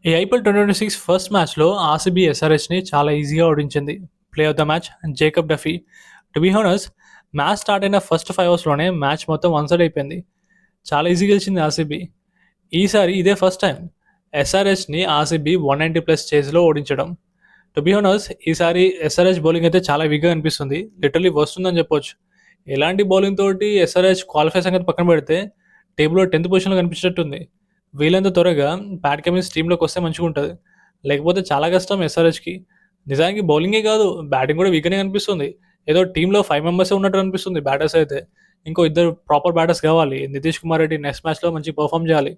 ఈ IPL 2026 first మ్యాచ్‌లో RCB ఎస్ఆర్‌హెచ్‌ని చాలా ఈజీగా ఓడించింది. Play of the match Jacob Duffy. To be honest match start అయిన ఫస్ట్ 5 ఓవర్స్‌లోనే మ్యాచ్ మొత్తం వన్ సైడ్ అయిపోయింది. చాలా ఈజీగా గెలిచింది ఆర్‌సీబీ. ఈసారి ఇదే ఫస్ట్ టైం ఎస్ఆర్‌హెచ్‌ని ఆర్‌సీబీ 190+ చేజ్‌లో ఓడించడం. టు బీ హానెస్ట్ ఈసారి ఎస్ఆర్‌హెచ్ బౌలింగ్ అయితే చాలా వీక్‌గా అనిపిస్తుంది. లిటరల్లీ వస్తుందని చెప్పొచ్చు. ఎలాంటి బౌలింగ్ తోటి ఎస్ఆర్‌హెచ్ క్వాలిఫై సంగతి పక్కన పెడితే టేబుల్‌లో 10థ్ పొజిషన్‌లో కనిపించేటట్టుంది. వీలైనంత త్వరగా ప్యాట్ కమిన్స్ టీంలోకి వస్తే మంచిగుంటది. లేకపోతే చాలా కష్టం ఎస్ఆర్‌హెచ్‌కి. నిజానికి బౌలింగే కాదు బ్యాటింగ్ కూడా వీక్‌గానే కనిపిస్తుంది. ఏదో టీంలో 5 మెంబర్సే ఉన్నట్టు అనిపిస్తుంది బ్యాటర్స్ అయితే. ఇంకో ఇద్దరు ప్రాపర్ బ్యాటర్స్ కావాలి. నితీష్ కుమార్ రెడ్డి నెక్స్ట్ మ్యాచ్‌లో మంచిగా పెర్ఫార్మ్ చేయాలి.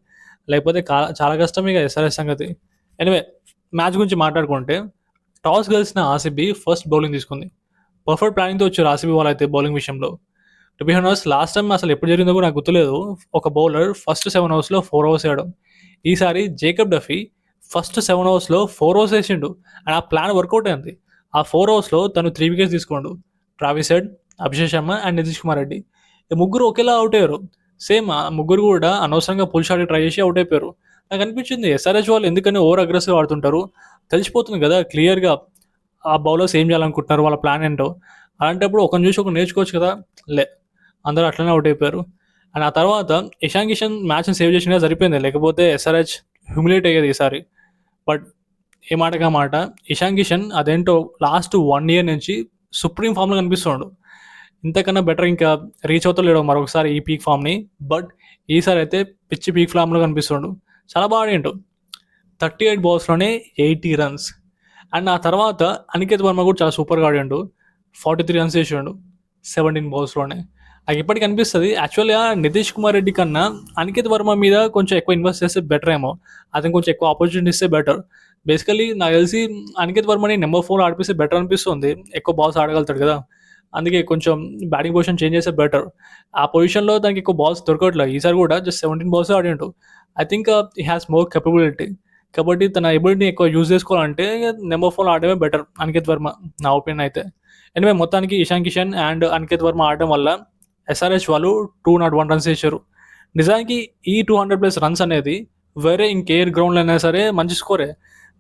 లేకపోతే చాలా కష్టం ఇక ఎస్ఆర్‌హెచ్ సంగతి. ఎనీవే మ్యాచ్ గురించి మాట్లాడుకుంటే టాస్ గెలిచిన ఆర్‌సీబీ ఫస్ట్ బౌలింగ్ తీసుకుంది. పర్ఫెక్ట్ ప్లానింగ్‌తో వచ్చారు ఆర్‌సీబీ వాళ్ళైతే బౌలింగ్ విషయంలో. To be honest last time అసలు ఎప్పుడు జరిగిందో కూడా నాకు గుర్తులేదు. ఒక బౌలర్ ఫస్ట్ 7 ఓవర్స్‌లో 4 ఓవర్స్ వేయడం. ఈసారి జేకబ్ డఫీ ఫస్ట్ 7 ఓవర్స్‌లో 4 ఓవర్స్ వేసిండు. అండ్ ఆ ప్లాన్ వర్కౌట్ అయింది. ఆ 4 ఓవర్స్‌లో తను 3 వికెట్స్ తీసుకోండు. Travis Head, Abhishek Sharma and Nitish Kumar Reddy. ఈ ముగ్గురు ఒకేలా అవుట్ అయ్యారు. సేమ్ ఆ ముగ్గురు కూడా అనవసరంగా పుల్ షాట్‌కి ట్రై చేసి అవుట్ అయిపోయారు. నాకు అనిపించింది ఎస్ఆర్‌హెచ్ వాళ్ళు ఎందుకని ఓవర్ అగ్రెసివ్‌గా ఆడుతుంటారు. తెలిసిపోతుంది కదా క్లియర్‌గా ఆ బౌలర్స్ ఏం చేయాలనుకుంటున్నారు, వాళ్ళ ప్లాన్ ఏంటో. అలాంటప్పుడు ఒకరిని చూసి ఒకరు నేర్చుకోవచ్చు కదా! లే అందరూ అట్లనే అవుట్ అయిపోయారు. అండ్ ఆ తర్వాత ఇషాన్ కిషన్ మ్యాచ్‌ని సేవ్ చేసినా సరిపోయింది. లేకపోతే ఎస్ఆర్‌హెచ్ హ్యూమిలేట్ అయ్యేది ఈసారి. బట్ ఏ మాటకి ఆ మాట ఇషాన్ కిషన్ అదేంటో లాస్ట్ 1 ఇయర్ నుంచి సుప్రీం ఫామ్‌లో కనిపిస్తున్నాడు. ఇంతకన్నా బెటర్ ఇంకా రీచ్ అవుతలేడు మరొకసారి ఈ పీక్ ఫామ్‌ని. బట్ ఈసారి అయితే పిచ్చి పీక్ ఫామ్‌లో కనిపిస్తుండు. చాలా బాగా ఆడిండు. 38 బాల్స్‌లోనే 80 రన్స్. అండ్ ఆ తర్వాత అనికేత్ వర్మ కూడా చాలా సూపర్‌గా ఆడిండు. 43 రన్స్ చేసిండు 17 బాల్స్‌లోనే. నాకు ఇప్పటికి అనిపిస్తది యాక్చువల్‌గా నితీష్ కుమార్ రెడ్డి కన్నా అనికేత్ వర్మ మీద కొంచెం ఎక్కువ ఇన్వెస్ట్ చేస్తే బెటర్ ఏమో. అతనికి కొంచెం ఎక్కువ ఆపర్చునిటీ ఇస్తే బెటర్. బేసికల్లీ నాకు తెలిసి అనికేత్ వర్మని నెంబర్ 4 ఆడిపిస్తే బెటర్ అనిపిస్తుంది. ఎక్కువ బాల్స్ ఆడగలుగుతాడు కదా! అందుకే కొంచెం బ్యాటింగ్ పొజిషన్ చేంజ్ చేస్తే బెటర్. ఆ పొజిషన్‌లో తనకి ఎక్కువ బాల్స్ దొరకట్లేదు. ఈసారి కూడా జస్ట్ 17 బాల్సే ఆడిండు. I think he has more capability. కాబట్టి తన ఎబిలిటీని ఎక్కువ యూజ్ చేసుకోవాలంటే నెంబర్ 4 ఆడడమే బెటర్ అనికేత్ వర్మ నా ఒపీనియన్ అయితే. ఎనివే మొత్తానికి ఇషాన్ కిషన్ అండ్ అనికేత్ వర్మ ఆడడం వల్ల ఎస్ఆర్హెచ్ వాళ్ళు 201 రన్స్ చేశారు. నిజానికి ఈ 200+ రన్స్ అనేది వేరే ఇంకే గ్రౌండ్లో అయినా సరే మంచి స్కోరే.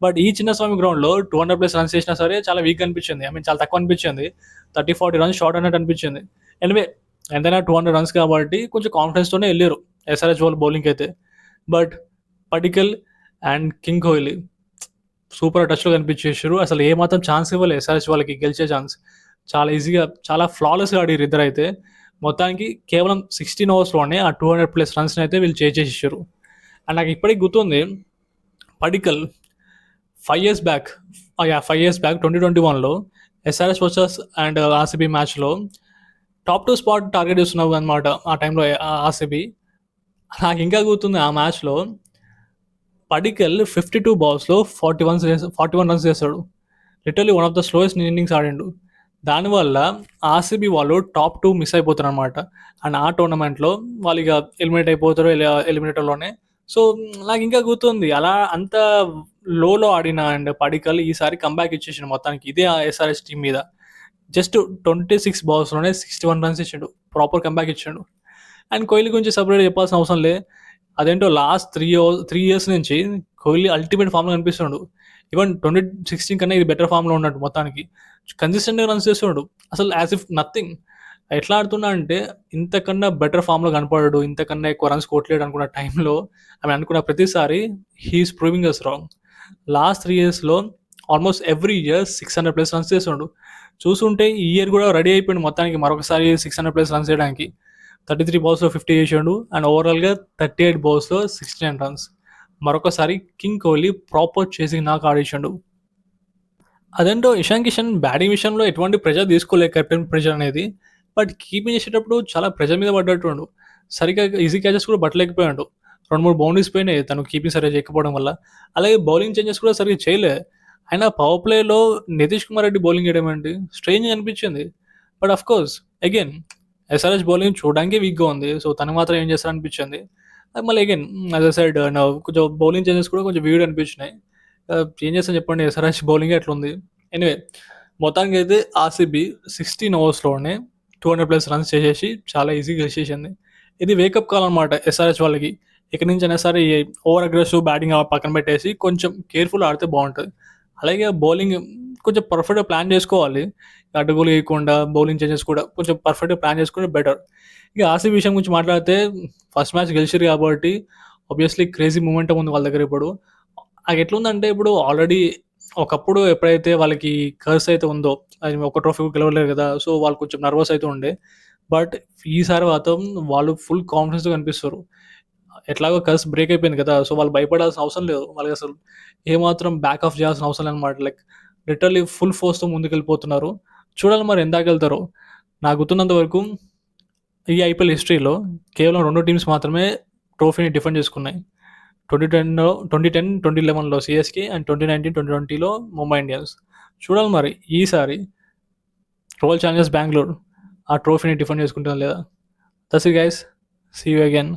బట్ ఈ చిన్నస్వామి గ్రౌండ్లో 200+ రన్స్ చేసినా సరే చాలా వీక్ అనిపించింది. ఐ మీన్ చాలా తక్కువ అనిపించింది. 30-40 రన్స్ షార్ట్ అన్నట్టు అనిపించింది. ఎనివే ఎంతైనా 200 రన్స్ కాబట్టి కొంచెం కాన్ఫిడెన్స్తోనే వెళ్ళారు ఎస్ఆర్హెచ్ వాళ్ళు బౌలింగ్ అయితే. But Padikkal and king Kohli super టచ్లో కనిపించేసారు. అసలు ఏమాత్రం ఛాన్స్ ఇవ్వలేదు ఎస్ఆర్హెచ్ వాళ్ళకి గెలిచే ఛాన్స్. చాలా ఈజీగా చాలా ఫ్లాలెస్గా ఆడారు ఇద్దరైతే. మొత్తానికి కేవలం 16 ఓవర్స్‌లోనే ఆ 200+ రన్స్‌ని అయితే వీళ్ళు చేసేసారు. అండ్ నాకు ఇప్పటికి గుర్తుంది Padikkal 5 years back 5 years back 2021లో ఎస్ఆర్హెచ్ వర్సెస్ అండ్ ఆర్‌సీబీ మ్యాచ్‌లో టాప్ 2 స్పాట్ టార్గెట్ చేస్తున్నావు అనమాట ఆ టైంలో ఆర్‌సీబీ. నాకు ఇంకా గుర్తుంది ఆ మ్యాచ్‌లో పడికల్ 52 బాల్స్‌లో 41 రన్స్ చేశాడు. Literally one of the slowest innings ఆడిండు. దానివల్ల ఆర్‌సీబీ వాళ్ళు టాప్ 2 మిస్ అయిపోతారనమాట. అండ్ ఆ టోర్నమెంట్‌లో వాళ్ళు ఇక ఎలిమినేట్ అయిపోతారు ఎలిమినేటర్‌లోనే. సో, నాకు ఇంకా గుర్తుంది అలా అంత లోలో ఆడిన అండ్ పడికల్ ఈసారి కమ్‌బ్యాక్ ఇచ్చేసిండు మొత్తానికి. ఇదే ఎస్ఆర్‌హెచ్ టీమ్ మీద. జస్ట్ 26 బాల్స్‌లోనే 61 రన్స్ ఇచ్చిండు. ప్రాపర్ కమ్‌బ్యాక్ ఇచ్చిండు. అండ్ కోహ్లీ గురించి సెపరేట్‌గా చెప్పాల్సిన అవసరం లే. అదేంటో లాస్ట్ 3 ఇయర్స్ నుంచి కోహ్లీ అల్టిమేట్ ఫామ్‌లో కనిపిస్తుండు. ఈవెన్ 2016 కన్నా ఇది బెటర్ ఫామ్‌లో ఉన్నాడు మొత్తానికి. కన్సిస్టెంట్‌గా రన్స్ చేస్తుండు. అసలు యాస్ ఇఫ్ నథింగ్. ఎట్లా ఆడుతున్నా అంటే ఇంతకన్నా బెటర్ ఫామ్‌లో కనపడడు. ఇంతకన్నా ఎక్కువ రన్స్ కొట్టలేడు అనుకున్న టైంలో అనుకున్న ప్రతిసారి he is proving us wrong. Last 3 ఇయర్స్‌లో ఆల్మోస్ట్ ఎవ్రీ ఇయర్ 600+ రన్స్ చేస్తుండు. చూస్తుంటే ఈ ఇయర్ కూడా రెడీ అయిపోయిండు మొత్తానికి మరొకసారి 600+ రన్స్ చేయడానికి. 33 బాల్స్‌లో 50 చేసాడు. అండ్ ఓవరాల్‌గా 38 బాల్స్‌లో 69 రన్స్. మరొకసారి కింగ్ కోహ్లీ ప్రాపర్ చేసింగ్ నాకు ఆడేసిండు. అదేంటో ఇషాన్ కిషన్ బ్యాటింగ్ విషయంలో ఎటువంటి ప్రెషర్ తీసుకోలేదు కెప్టెన్ ప్రెషర్ అనేది. బట్ కీపింగ్ చేసేటప్పుడు చాలా ప్రెషర్ మీద పడ్డట్టుండు. సరిగ్గా ఈజీ క్యాచెస్ కూడా పట్టలేకపోయాడు. 2, 3 బౌండరీస్ పోయినాయి తను కీపింగ్ సరిగ్గా చేయకపోవడం వల్ల. అలాగే బౌలింగ్ చేంజెస్ కూడా సరిగ్గా చేయలే. అయినా పవర్ ప్లేలో నితీష్ కుమార్ రెడ్డి బౌలింగ్ చేయడం ఏంటి స్ట్రేంజ్‌గా అనిపించింది. But of course again SRH bowling చూడడానికే వీక్‌గా ఉంది. సో, తను మాత్రం ఏం చేస్తారనిపించింది. మళ్ళీ అగైన్ యాస్ ఐ సెడ్ కొంచెం బౌలింగ్ చేంజెస్ కూడా కొంచెం వియర్డ్ అనిపించినాయి. ఏం చేస్తాం చెప్పండి ఎస్ఆర్‌హెచ్ బౌలింగే అట్లుంది. ఎనీవే మొత్తానికైతే ఆర్‌సీబీ 16 ఓవర్స్‌లోనే 200+ రన్స్ చేసేసి చాలా ఈజీగా గెలిచేసింది. ఇది వేకప్ కాల్ అనమాట ఎస్ఆర్‌హెచ్ వాళ్ళకి. ఇక నుంచి అయినా సరే ఈ ఓవర్ అగ్రెసివ్ బ్యాటింగ్ పక్కన పెట్టేసి కొంచెం కేర్ఫుల్ ఆడితే బాగుంటుంది. అలాగే బౌలింగ్ కొంచెం పర్ఫెక్ట్గా ప్లాన్ చేసుకోవాలి. అడ్డగోలు వేయకుండా బౌలింగ్ చేంజెస్ కూడా కొంచెం పర్ఫెక్ట్గా ప్లాన్ చేసుకుంటే బెటర్. ఇక ఆర్సీబీ విషయం గురించి మాట్లాడితే ఫస్ట్ మ్యాచ్ గెలిచారు కాబట్టి ఆబ్వియస్లీ క్రేజీ మూమెంటం ఉంది వాళ్ళ దగ్గర. ఇప్పుడు అది ఎట్లుందంటే ఇప్పుడు ఆల్రెడీ ఒకప్పుడు ఎప్పుడైతే వాళ్ళకి కర్స్ అయితే ఉందో అది ఒక ట్రోఫీ గెలవలేదు కదా, సో వాళ్ళు కొంచెం నర్వస్ అయితే ఉండే. బట్ ఈసారి మాత్రం వాళ్ళు ఫుల్ కాన్ఫిడెన్స్తో కనిపిస్తారు. ఎట్లాగో కర్స్ బ్రేక్ అయిపోయింది కదా, సో వాళ్ళు భయపడాల్సిన అవసరం లేదు. వాళ్ళకి అసలు ఏమాత్రం బ్యాక్ ఆఫ్ చేయాల్సిన అవసరం లేదన్నమాట. లైక్ లిటరల్లీ ఫుల్ ఫోర్స్తో ముందుకెళ్ళిపోతున్నారు. చూడాలి మరి ఎందాక వెళ్తారో. నాకు గుర్తున్నంత వరకు ఈ ఐపీఎల్ హిస్టరీలో కేవలం 2 టీమ్స్ మాత్రమే ట్రోఫీని డిఫెండ్ చేసుకున్నాయి. 2010 2011లో సిఎస్కే అండ్ 2019 2020లో ముంబై ఇండియన్స్. చూడాలి మరి ఈసారి రోయల్ ఛాలెంజర్స్ బెంగళూరు ఆ ట్రోఫీని డిఫెండ్ చేసుకుంటారా లేదా. That's it guys, see you again.